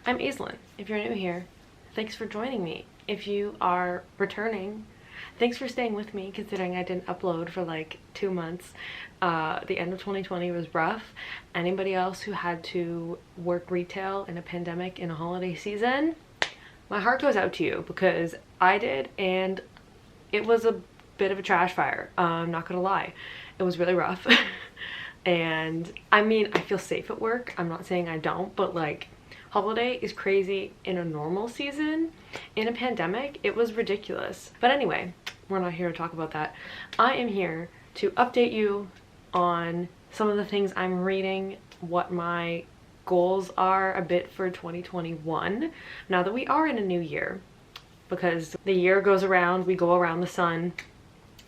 I'm Aislinn. If you're new here, thanks for joining me. If you are returning, thanks for staying with me considering I didn't upload for like 2 months. The end of 2020 was rough. Anybody else who had to work retail in a pandemic in a holiday season, my heart goes out to you because I did, and it was a bit of a trash fire. I'm not gonna lie. It was really rough. And I mean, I feel safe at work. I'm not saying I don't, but like, holiday is crazy in a normal season. In a pandemic, it was ridiculous. But anyway, we're not here to talk about that. I am here to update you on some of the things I'm reading, what my goals are a bit for 2021, now that we are in a new year. Because the year goes around, we go around the sun.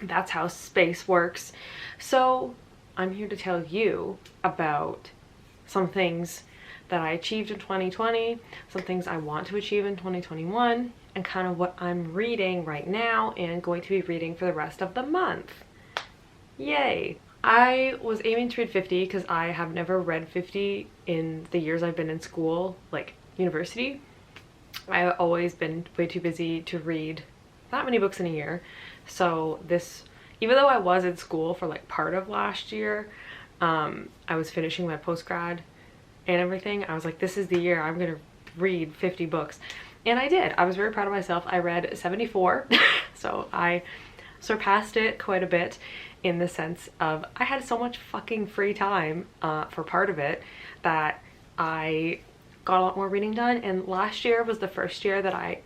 That's how space works. So I'm here to tell you about some things that I achieved in 2020, some things I want to achieve in 2021, and kind of what I'm reading right now and going to be reading for the rest of the month. Yay! I was aiming to read 50 because I have never read 50 in the years I've been in school, like university. I've always been way too busy to read that many books in a year. So this, even though I was in school for like part of last year, I was finishing my postgrad and everything. I was like, this is the year I'm gonna read 50 books. And I did. I was very proud of myself. I read 74. So I surpassed it quite a bit in the sense of I had so much fucking free time for part of it that I got a lot more reading done. And last year was the first year that I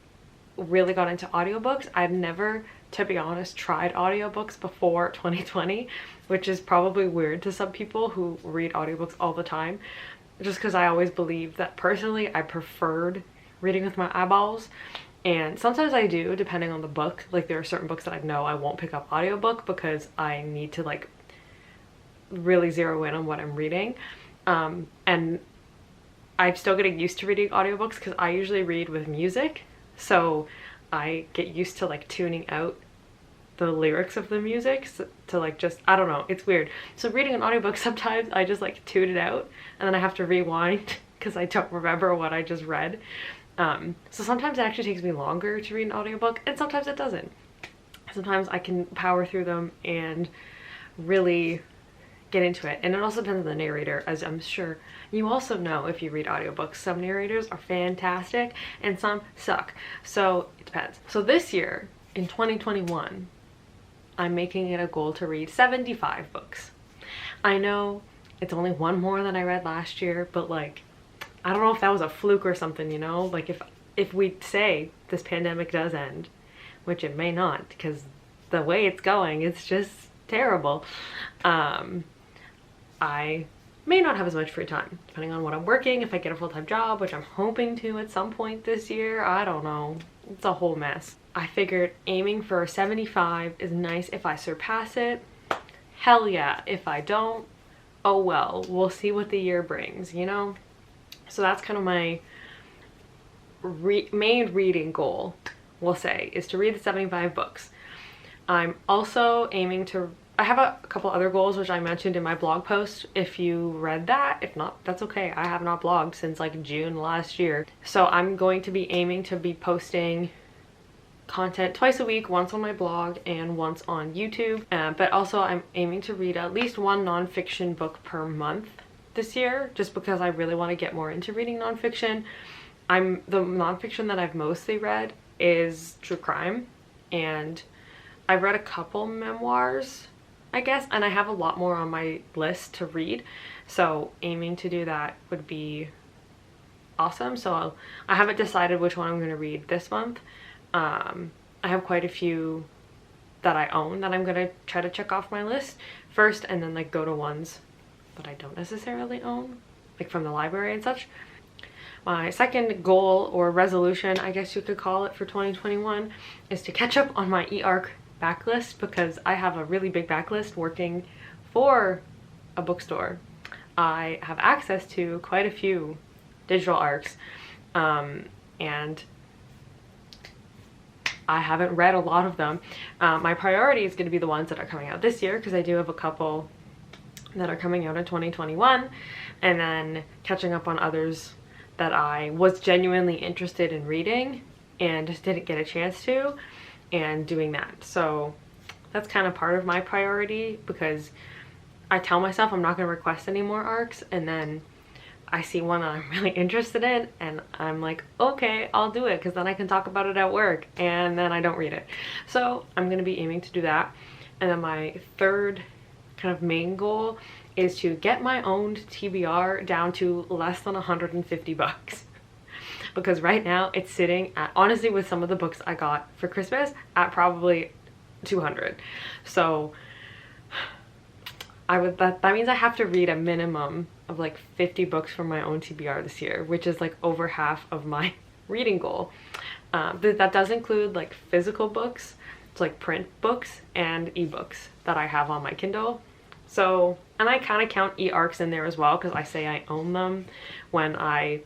really got into audiobooks. I've never, to be honest, tried audiobooks before 2020, which is probably weird to some people who read audiobooks all the time, just because I always believed that personally I preferred reading with my eyeballs. And sometimes I do, depending on the book. Like there are certain books that I know I won't pick up audiobook because I need to like really zero in on what I'm reading. And I'm still getting used to reading audiobooks because I usually read with music. So I get used to like tuning out the lyrics of the music to like just, I don't know, it's weird. So reading an audiobook, sometimes I just like tune it out and then I have to rewind because I don't remember what I just read. So sometimes it actually takes me longer to read an audiobook and sometimes it doesn't. Sometimes I can power through them and really get into it. And it also depends on the narrator, as I'm sure you also know if you read audiobooks. Some narrators are fantastic and some suck. So it depends. So this year, in 2021, I'm making it a goal to read 75 books. I know it's only one more than I read last year, but like, I don't know if that was a fluke or something, you know? Like if we say this pandemic does end, which it may not, because the way it's going, it's just terrible. I may not have as much free time, depending on what I'm working, if I get a full-time job, which I'm hoping to at some point this year. I don't know. It's a whole mess. I figured aiming for 75 is nice if I surpass it. Hell yeah. If I don't, oh well. We'll see what the year brings, you know? So that's kind of my main reading goal, we'll say, is to read the 75 books. I'm also aiming to, I have a couple other goals which I mentioned in my blog post if you read that. If not, that's okay. I have not blogged since like June last year. So I'm going to be aiming to be posting content twice a week, once on my blog and once on YouTube. But also I'm aiming to read at least one nonfiction book per month this year, just because I really want to get more into reading nonfiction. The nonfiction that I've mostly read is true crime, and I've read a couple memoirs, I guess, and I have a lot more on my list to read. So aiming to do that would be awesome. So I haven't decided which one I'm going to read this month. I have quite a few that I own that I'm going to try to check off my list first, and then like go to ones that I don't necessarily own, like from the library and such. My second goal or resolution, I guess you could call it, for 2021 is to catch up on my e-arc backlist, because I have a really big backlist working for a bookstore. I have access to quite a few digital arcs, and I haven't read a lot of them. My priority is going to be the ones that are coming out this year, because I do have a couple that are coming out in 2021, and then catching up on others that I was genuinely interested in reading and just didn't get a chance to, and doing that. So that's kind of part of my priority, because I tell myself I'm not going to request any more arcs, and then I see one that I'm really interested in and I'm like, okay, I'll do it, because then I can talk about it at work, and then I don't read it. So I'm going to be aiming to do that. And then my third kind of main goal is to get my owned TBR down to less than 150 bucks. Because right now it's sitting at, honestly, with some of the books I got for Christmas, at probably 200. So that means I have to read a minimum of like 50 books from my own TBR this year, which is like over half of my reading goal. That does include like physical books, it's like print books and ebooks that I have on my Kindle. So, and I kind of count e-arcs in there as well, because I say I own them when I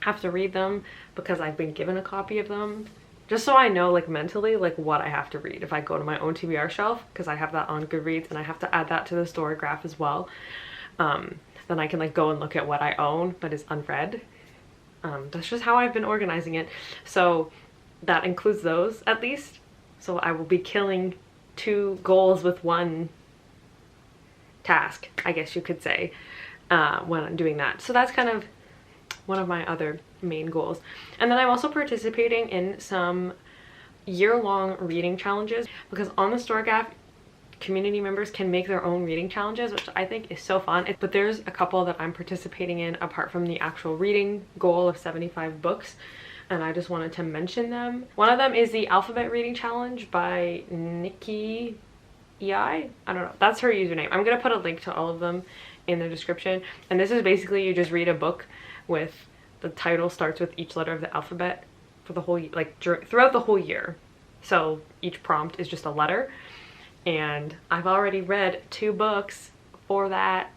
have to read them, because I've been given a copy of them, just so I know like mentally like what I have to read if I go to my own TBR shelf, because I have that on Goodreads and I have to add that to the StoryGraph as well. Then I can like go and look at what I own but is unread. That's just how I've been organizing it. So that includes those at least. So I will be killing 2 goals with 1 task, I guess you could say, when I'm doing that. So that's kind of one of my other main goals. And then I'm also participating in some year-long reading challenges, because on the StoryGraph, community members can make their own reading challenges, which I think is so fun. But there's a couple that I'm participating in apart from the actual reading goal of 75 books, and I just wanted to mention them. One of them is the alphabet reading challenge by Nikki I don't know, that's her username. I'm gonna put a link to all of them in the description. And this is basically, you just read a book with the title starts with each letter of the alphabet for the whole, like throughout the whole year. So each prompt is just a letter, and I've already read 2 books for that,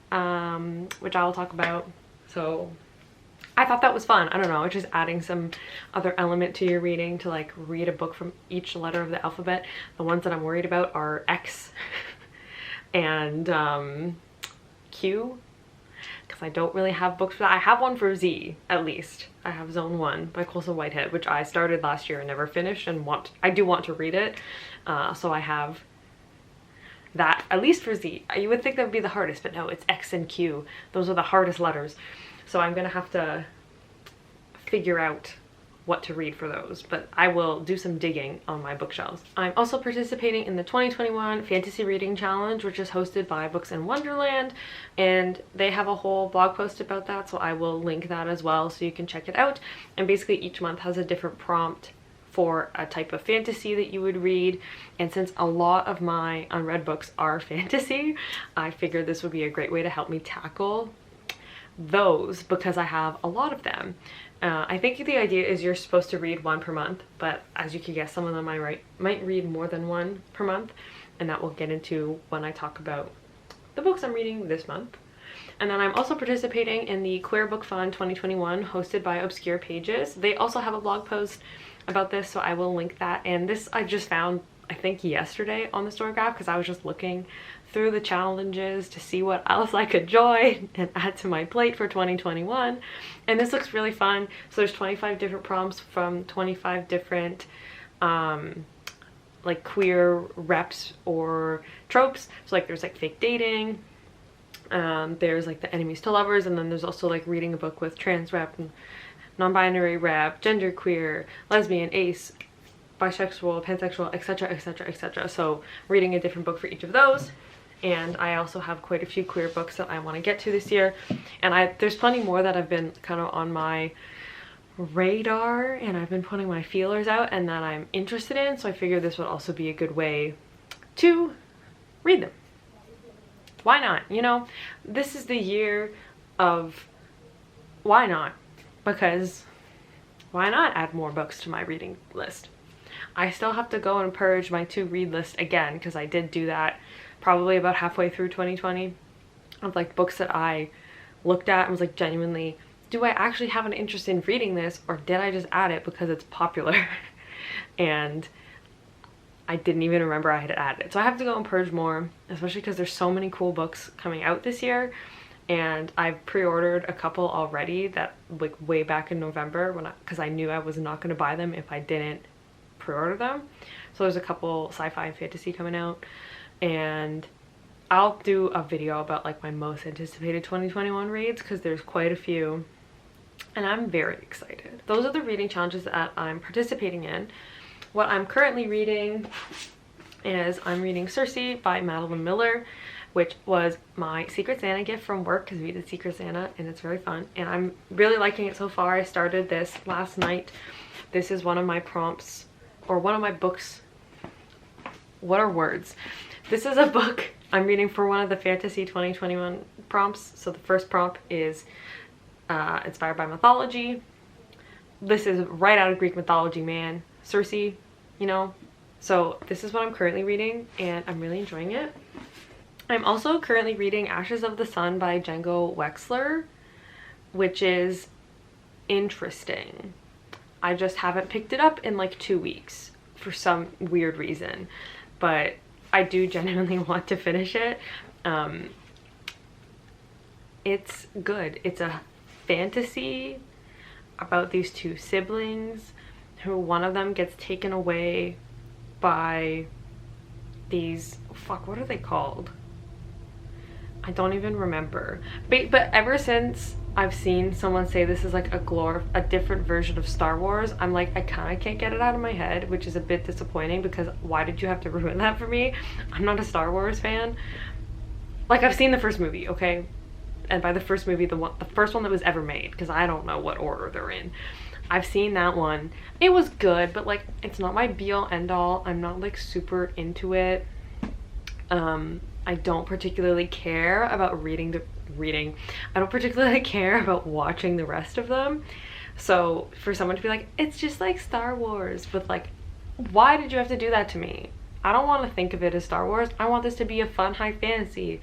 which I will talk about. So I thought that was fun. I don't know, it's just adding some other element to your reading, to like read a book from each letter of the alphabet. The ones that I'm worried about are X and Q, because I don't really have books for that. I have one for Z, at least. I have Zone 1 by Colson Whitehead, which I started last year and never finished, and I do want to read it. So I have that, at least for Z. You would think that would be the hardest, but no, it's X and Q. Those are the hardest letters. So I'm gonna have to figure out what to read for those, but I will do some digging on my bookshelves. I'm also participating in the 2021 Fantasy Reading Challenge, which is hosted by Books in Wonderland, and they have a whole blog post about that, so I will link that as well so you can check it out. And basically each month has a different prompt for a type of fantasy that you would read, and since a lot of my unread books are fantasy, I figured this would be a great way to help me tackle those, because I have a lot of them. I think the idea is you're supposed to read 1 per month, but as you can guess, some of them I might read more than 1 per month, and that we'll get into when I talk about the books I'm reading this month. And then I'm also participating in the Queer Book Fund 2021 hosted by Obscure Pages. They also have a blog post about this, so I will link that. And this I just found, I think, yesterday on the StoryGraph, because I was just looking through the challenges to see what else I could join and add to my plate for 2021. And this looks really fun. So there's 25 different prompts from 25 different like queer reps or tropes. So like there's like fake dating, there's like the enemies to lovers, and then there's also like reading a book with trans rep, non-binary rep, genderqueer, lesbian, ace, bisexual, pansexual, etc, etc, etc. So reading a different book for each of those. And I also have quite a few queer books that I want to get to this year, and there's plenty more that have been kind of on my radar and I've been putting my feelers out and that I'm interested in, so I figured this would also be a good way to read them. Why not? You know, this is the year of why not, because why not add more books to my reading list? I still have to go and purge my to read list again, because I did do that probably about halfway through 2020, of like books that I looked at and was like, genuinely, do I actually have an interest in reading this, or did I just add it because it's popular? And I didn't even remember I had added it. So I have to go and purge more, especially because there's so many cool books coming out this year. and I've pre-ordered a couple already that like way back in November because I knew I was not going to buy them if I didn't pre-order them. So there's a couple sci-fi and fantasy coming out, and I'll do a video about like my most anticipated 2021 reads because there's quite a few and I'm very excited. Those are the reading challenges that I'm participating in. What I'm currently reading is I'm reading Circe by Madeline Miller, which was my Secret Santa gift from work because we did Secret Santa and it's very fun and I'm really liking it so far. I started this last night. This is one of my prompts, or one of my books. What are words? This is a book I'm reading for one of the Fantasy 2021 prompts. So the first prompt is inspired by mythology. This is right out of Greek mythology, man. Circe, you know. So this is what I'm currently reading and I'm really enjoying it. I'm also currently reading Ashes of the Sun by Django Wexler, which is interesting. I just haven't picked it up in like 2 weeks for some weird reason, but I do genuinely want to finish it. It's good. It's a fantasy about these two siblings who one of them gets taken away by these, fuck, what are they called? I don't even remember. But ever since I've seen someone say this is like a different version of Star Wars, I'm like, I kind of can't get it out of my head, which is a bit disappointing because why did you have to ruin that for me? I'm not a Star Wars fan. Like, I've seen the first movie, okay? And by the first movie, the first one that was ever made, because I don't know what order they're in. I've seen that one. It was good, but like, it's not my be-all end-all. I'm not like super into it. I don't particularly care about I don't particularly care about watching the rest of them. So for someone to be like, it's just like Star Wars, but like, why did you have to do that to me? I don't want to think of it as Star Wars. I want this to be a fun high fantasy.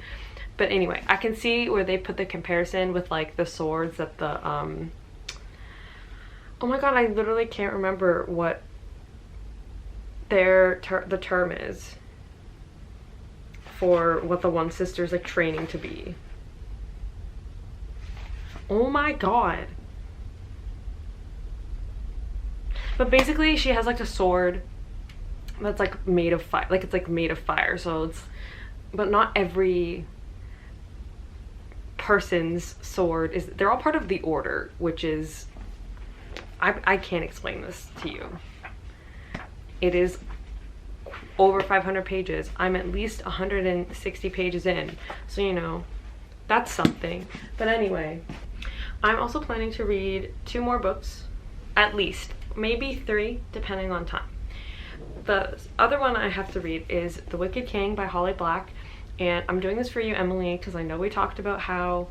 But anyway, I can see where they put the comparison with like the swords that the oh my god, I literally can't remember what the term is for what the one sister's like training to be. Oh my god. But basically she has like a sword that's like made of fire, like it's like made of fire, so it's, but not every person's sword is, they're all part of the order, which is, I can't explain this to you. It is over 500 pages. I'm at least 160 pages in, so you know, that's something. But anyway, I'm also planning to read 2 more books, at least, maybe 3 depending on time. The other one I have to read is The Wicked King by Holly Black, and I'm doing this for you, Emily, because I know we talked about how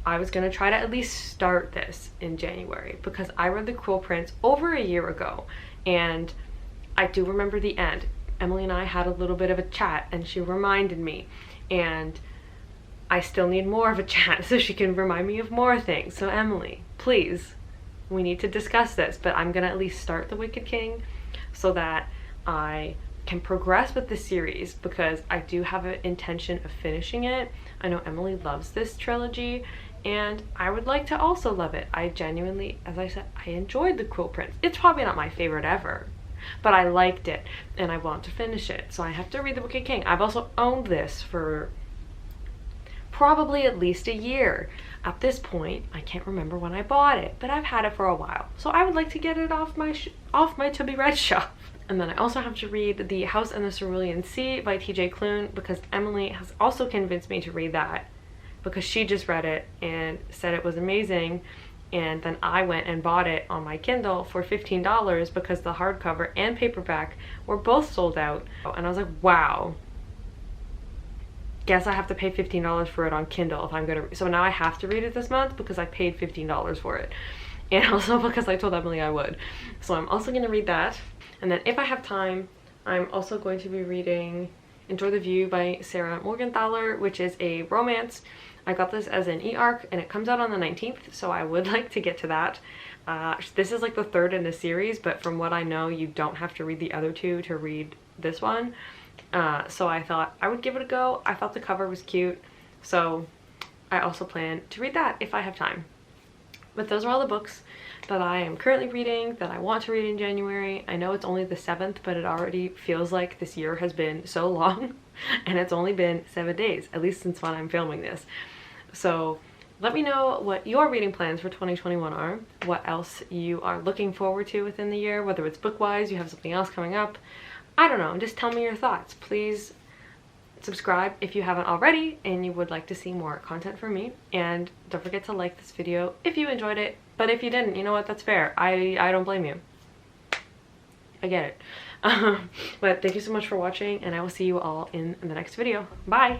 I was going to try to at least start this in January, because I read The Cruel Prince over a year ago and I do remember the end. Emily and I had a little bit of a chat and she reminded me, and I still need more of a chat so she can remind me of more things. So Emily, please, we need to discuss this, but I'm gonna at least start The Wicked King so that I can progress with the series, because I do have an intention of finishing it. I know Emily loves this trilogy and I would like to also love it. I genuinely, as I said, I enjoyed The Cruel Prince. It's probably not my favorite ever, but I liked it and I want to finish it, so I have to read The Wicked King. I've also owned this for probably at least a year. At this point, I can't remember when I bought it, but I've had it for a while, so I would like to get it off my to be read shelf. And then I also have to read The House in the Cerulean Sea by TJ Klune, because Emily has also convinced me to read that, because she just read it and said it was amazing. And then I went and bought it on my Kindle for $15 because the hardcover and paperback were both sold out. And I was like, wow, guess I have to pay $15 for it on Kindle if I'm gonna, so now I have to read it this month because I paid $15 for it. And also because I told Emily I would. So I'm also gonna read that. And then if I have time, I'm also going to be reading Enjoy the View by Sarah Morgenthaler, which is a romance. I got this as an e-arc and it comes out on the 19th, so I would like to get to that. This is like the 3rd in the series, but from what I know, you don't have to read the other 2 to read this one. So I thought I would give it a go. I thought the cover was cute, so I also plan to read that if I have time. But those are all the books that I am currently reading, that I want to read in January. I know it's only the 7th, but it already feels like this year has been so long, and it's only been 7 days, at least since when I'm filming this. So let me know what your reading plans for 2021 are, what else you are looking forward to within the year, whether it's book-wise, you have something else coming up. I don't know, just tell me your thoughts. Please subscribe if you haven't already and you would like to see more content from me, and don't forget to like this video if you enjoyed it. But if you didn't, you know what, that's fair. I don't blame you. I get it. But thank you so much for watching, and I will see you all in the next video. Bye.